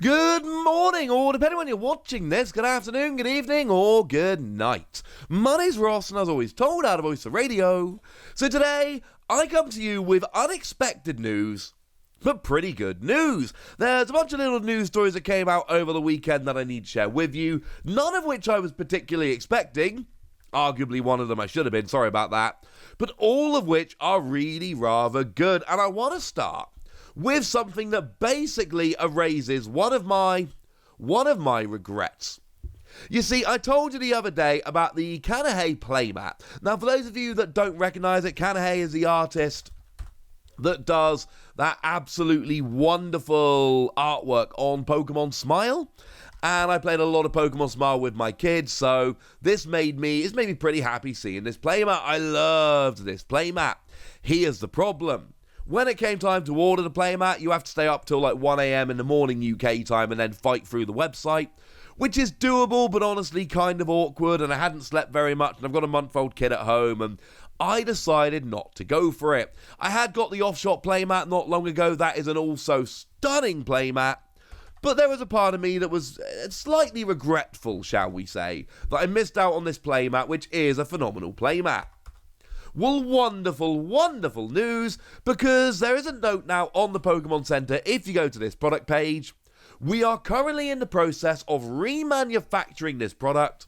Good morning, or depending on when you're watching this, good afternoon, good evening, or good night. My name's Ross, and as always told out of Voice of Radio. So today, I come to you with unexpected news, but pretty good news. There's a bunch of little news stories that came out over the weekend that I need to share with you, none of which I was particularly expecting. Arguably one of them I should have been, sorry about that. But all of which are really rather good, and I want to start with something that basically erases one of my regrets. You see, I told you the other day about the Kanahei Playmat. Now, for those of you that don't recognize it, Kanahei is the artist that does that absolutely wonderful artwork on Pokémon Smile. And I played a lot of Pokémon Smile with my kids, so it's made me pretty happy seeing this playmat. I loved this playmat. Here's the problem. When it came time to order the playmat, you have to stay up till like 1 a.m. in the morning UK time and then fight through the website, which is doable, but honestly kind of awkward, and I hadn't slept very much, and I've got a month-old kid at home, and I decided not to go for it. I had got the off-shop playmat not long ago. That is an also stunning playmat, but there was a part of me that was slightly regretful, shall we say, that I missed out on this playmat, which is a phenomenal playmat. Well, wonderful, wonderful news, because there is a note now on the Pokemon Center. If you go to this product page, we are currently in the process of remanufacturing this product,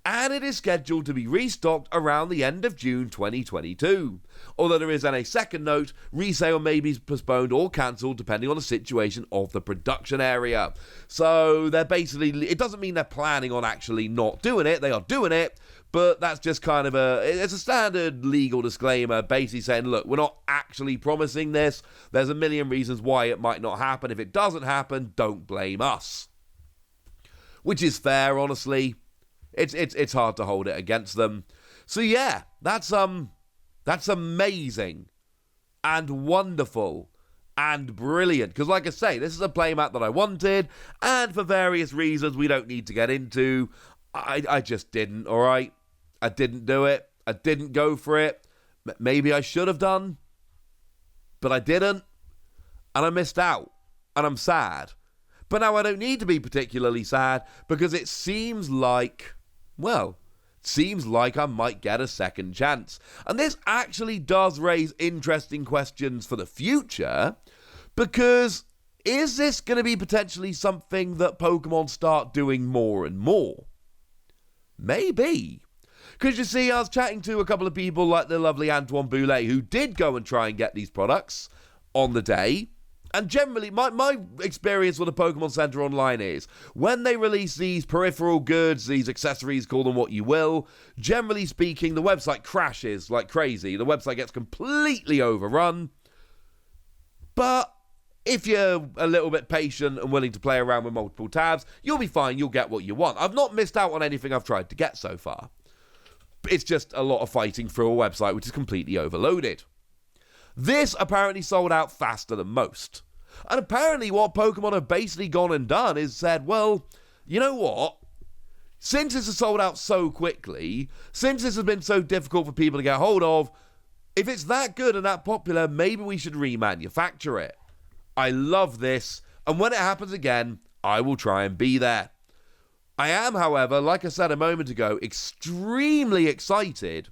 and it is scheduled to be restocked around the end of June 2022. Although there is then a second note, resale may be postponed or cancelled depending on the situation of the production area. So they're basically, it doesn't mean they're planning on actually not doing it, they are doing it, but that's just kind of it's a standard legal disclaimer basically saying, look, we're not actually promising this, there's a million reasons why it might not happen. If it doesn't happen, don't blame us. Which is fair, honestly. It's hard to hold it against them. So yeah, that's amazing and wonderful and brilliant. Because like I say, this is a playmat that I wanted, and for various reasons we don't need to get into, I just didn't, alright? I didn't do it. I didn't go for it. Maybe I should have done, but I didn't, and I missed out, and I'm sad. But now I don't need to be particularly sad, because it seems like I might get a second chance. And this actually does raise interesting questions for the future, because is this going to be potentially something that Pokemon start doing more and more? Maybe. Because you see, I was chatting to a couple of people like the lovely Antoine Boulet, who did go and try and get these products on the day. And generally, my experience with the Pokemon Center online is, when they release these peripheral goods, these accessories, call them what you will, generally speaking, the website crashes like crazy. The website gets completely overrun. But if you're a little bit patient and willing to play around with multiple tabs, you'll be fine, you'll get what you want. I've not missed out on anything I've tried to get so far. It's just a lot of fighting through a website which is completely overloaded. This apparently sold out faster than most. And apparently what Pokemon have basically gone and done is said, well, you know what? Since this has sold out so quickly, since this has been so difficult for people to get hold of, if it's that good and that popular, maybe we should remanufacture it. I love this, and when it happens again, I will try and be there. I am, however, like I said a moment ago, extremely excited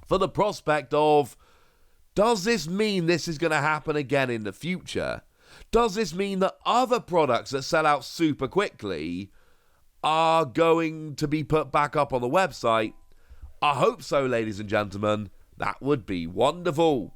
for the prospect of, does this mean this is going to happen again in the future? Does this mean that other products that sell out super quickly are going to be put back up on the website? I hope so, ladies and gentlemen. That would be wonderful.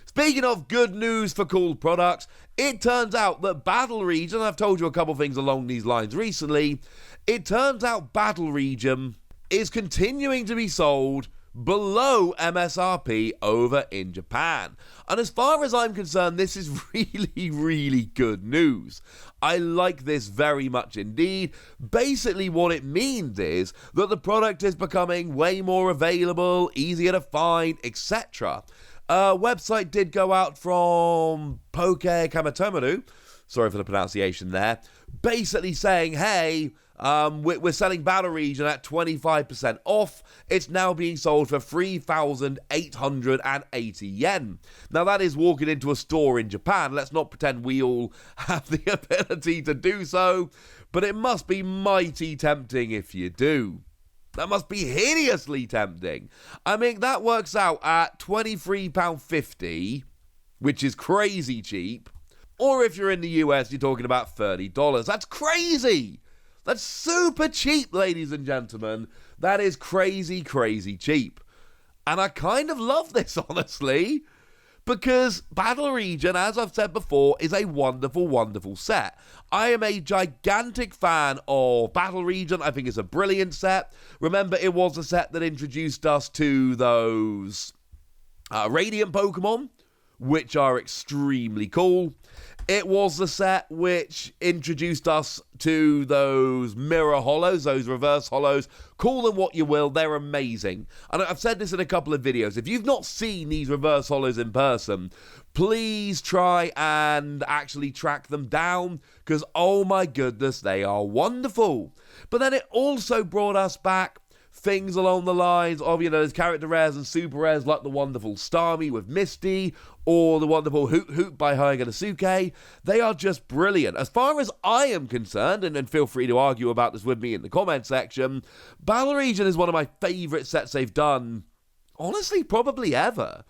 Speaking of good news for cool products, it turns out that Battle Region, I've told you a couple things along these lines recently, it turns out Battle Region is continuing to be sold below MSRP over in Japan. And as far as I'm concerned, this is really, really good news. I like this very much indeed. Basically what it means is that the product is becoming way more available, easier to find, etc. Website did go out from Poke Kamatomaru, sorry for the pronunciation there, basically saying, hey, we're selling Battle Region at 25% off. It's now being sold for 3,880 yen. Now, that is walking into a store in Japan. Let's not pretend we all have the ability to do so, but it must be mighty tempting if you do. That must be hideously tempting. I mean, that works out at £23.50, which is crazy cheap. Or if you're in the US, you're talking about $30. That's crazy! That's super cheap, ladies and gentlemen. That is crazy, crazy cheap. And I kind of love this, honestly, because Battle Region, as I've said before, is a wonderful, wonderful set. I am a gigantic fan of Battle Region. I think it's a brilliant set. Remember, it was a set that introduced us to those Radiant Pokemon, which are extremely cool. It was the set which introduced us to those mirror hollows, those reverse hollows. Call them what you will, they're amazing. And I've said this in a couple of videos. If you've not seen these reverse hollows in person, please try and actually track them down, because oh my goodness, they are wonderful. But then it also brought us back things along the lines of, there's character rares and super rares like the wonderful Starmie with Misty, or the wonderful Hoot Hoot by Hyaganosuke. They are just brilliant. As far as I am concerned, and feel free to argue about this with me in the comment section, Battle Region is one of my favourite sets they've done, honestly, probably ever.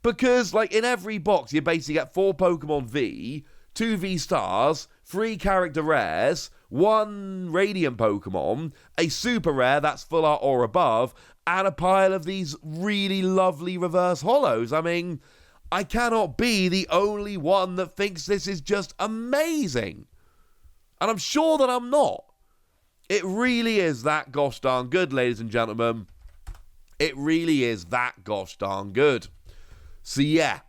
Because, in every box, you basically get 4 Pokemon V, 2 V-Stars, 3 character rares, 1 Radiant Pokemon, a super rare that's full art or above, and a pile of these really lovely reverse hollows. I mean, I cannot be the only one that thinks this is just amazing. And I'm sure that I'm not. It really is that gosh darn good, ladies and gentlemen. It really is that gosh darn good. So yeah,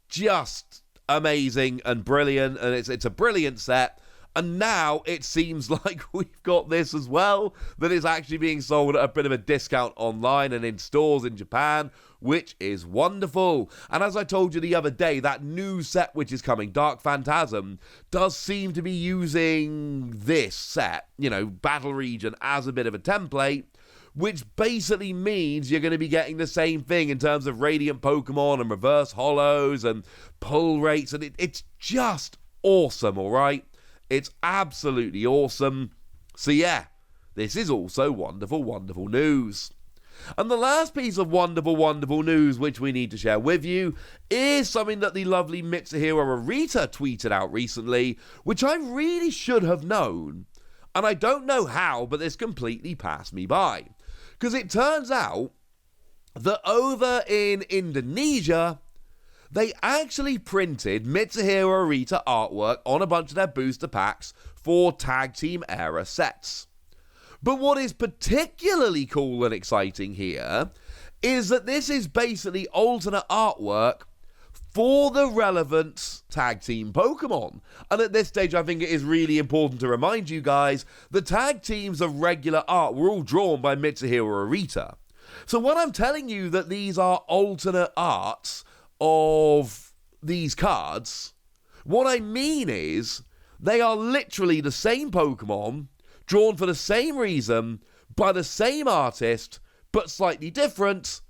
just amazing and brilliant, and it's a brilliant set. And now it seems like we've got this as well, that is actually being sold at a bit of a discount online and in stores in Japan, which is wonderful. And as I told you the other day, that new set which is coming, Dark Phantasm, does seem to be using this set, Battle Region, as a bit of a template, which basically means you're going to be getting the same thing in terms of Radiant Pokemon and reverse hollows and pull rates, and it's just awesome, all right? It's absolutely awesome. So yeah, this is also wonderful, wonderful news. And the last piece of wonderful, wonderful news which we need to share with you is something that the lovely Mitsuhiro Arita tweeted out recently, which I really should have known. And I don't know how, but this completely passed me by. Because it turns out that over in Indonesia, they actually printed Mitsuhiro Arita artwork on a bunch of their booster packs for Tag Team era sets. But what is particularly cool and exciting here is that this is basically alternate artwork for the relevant Tag Team Pokemon. And at this stage, I think it is really important to remind you guys, the Tag Teams of regular art were all drawn by Mitsuhiro Arita. So when I'm telling you that these are alternate arts of these cards, what I mean is they are literally the same Pokemon, drawn for the same reason, by the same artist, but slightly different,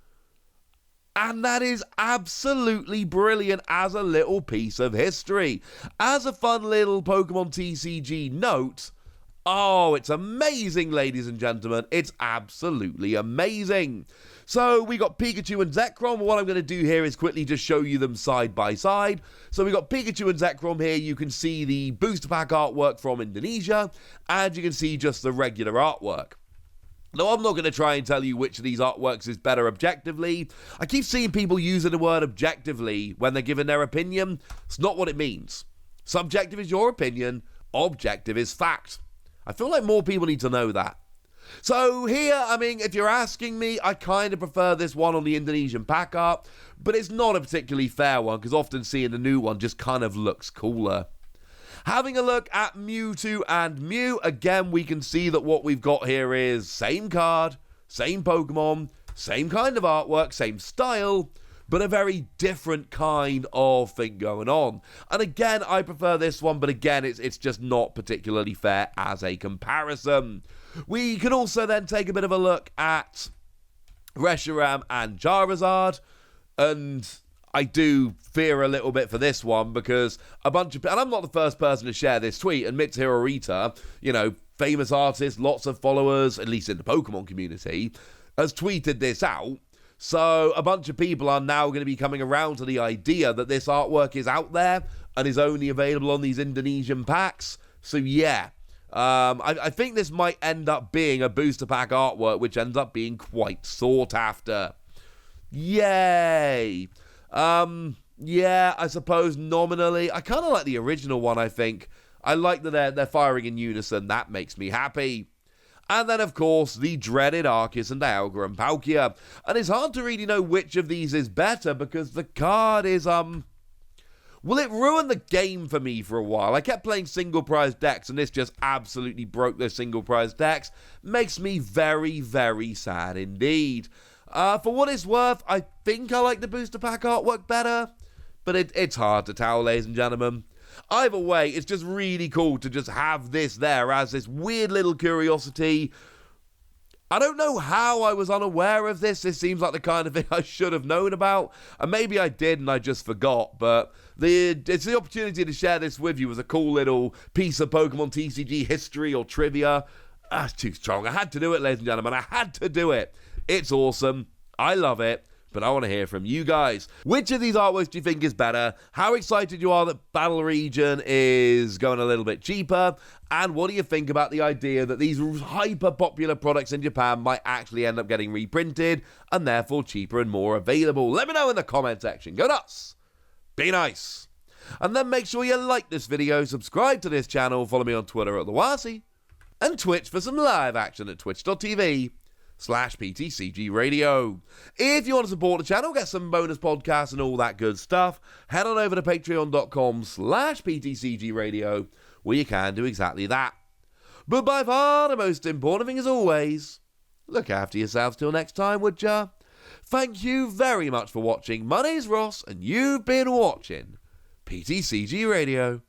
and that is absolutely brilliant as a little piece of history. As a fun little Pokemon TCG note, oh, it's amazing, ladies and gentlemen. It's absolutely amazing. So we got Pikachu and Zekrom. What I'm going to do here is quickly just show you them side by side. So we got Pikachu and Zekrom here. You can see the booster pack artwork from Indonesia, and you can see just the regular artwork. Now, I'm not going to try and tell you which of these artworks is better objectively. I keep seeing people using the word objectively when they're giving their opinion. It's not what it means. Subjective is your opinion. Objective is fact. I feel like more people need to know that. So here, I mean, if you're asking me, I kind of prefer this one on the Indonesian pack art, but it's not a particularly fair one, because often seeing the new one just kind of looks cooler. Having a look at Mewtwo and Mew, again, we can see that what we've got here is same card, same Pokemon, same kind of artwork, same style, but a very different kind of thing going on. And again, I prefer this one, but again, it's just not particularly fair as a comparison. We can also then take a bit of a look at Reshiram and Charizard, and I do fear a little bit for this one because a bunch of... And I'm not the first person to share this tweet, and Mitsuhiro, famous artist, lots of followers, at least in the Pokemon community, has tweeted this out. So a bunch of people are now going to be coming around to the idea that this artwork is out there and is only available on these Indonesian packs. So yeah, I think this might end up being a booster pack artwork, which ends up being quite sought after. Yay! Yeah, I suppose nominally, I kind of like the original one, I think. I like that they're firing in unison. That makes me happy. And then, of course, the dreaded Arceus and Dialga and Palkia. And it's hard to really know which of these is better because the card is, well, it ruined the game for me for a while. I kept playing single prize decks, and this just absolutely broke those single prize decks. Makes me very, very sad indeed. For what it's worth, I think I like the booster pack artwork better, but it's hard to tell, ladies and gentlemen. Either way, it's just really cool to just have this there as this weird little curiosity. I don't know how I was unaware of this. This seems like the kind of thing I should have known about, and maybe I did and I just forgot, but it's the opportunity to share this with you as a cool little piece of Pokemon TCG history or trivia. That's too strong. I had to do it, ladies and gentlemen. I had to do it. It's awesome. I love it. But I want to hear from you guys. Which of these artworks do you think is better? How excited you are that Battle Region is going a little bit cheaper? And what do you think about the idea that these hyper-popular products in Japan might actually end up getting reprinted and therefore cheaper and more available? Let me know in the comment section. Go nuts! Be nice! And then make sure you like this video, subscribe to this channel, follow me on Twitter at TheWasi, and Twitch for some live action at twitch.tv/PTCG Radio. If you want to support the channel, get some bonus podcasts and all that good stuff, head on over to patreon.com/PTCG Radio, where you can do exactly that. But by far the most important thing is always, look after yourselves till next time, would ya? Thank you very much for watching. My name's Ross, and you've been watching PTCG Radio.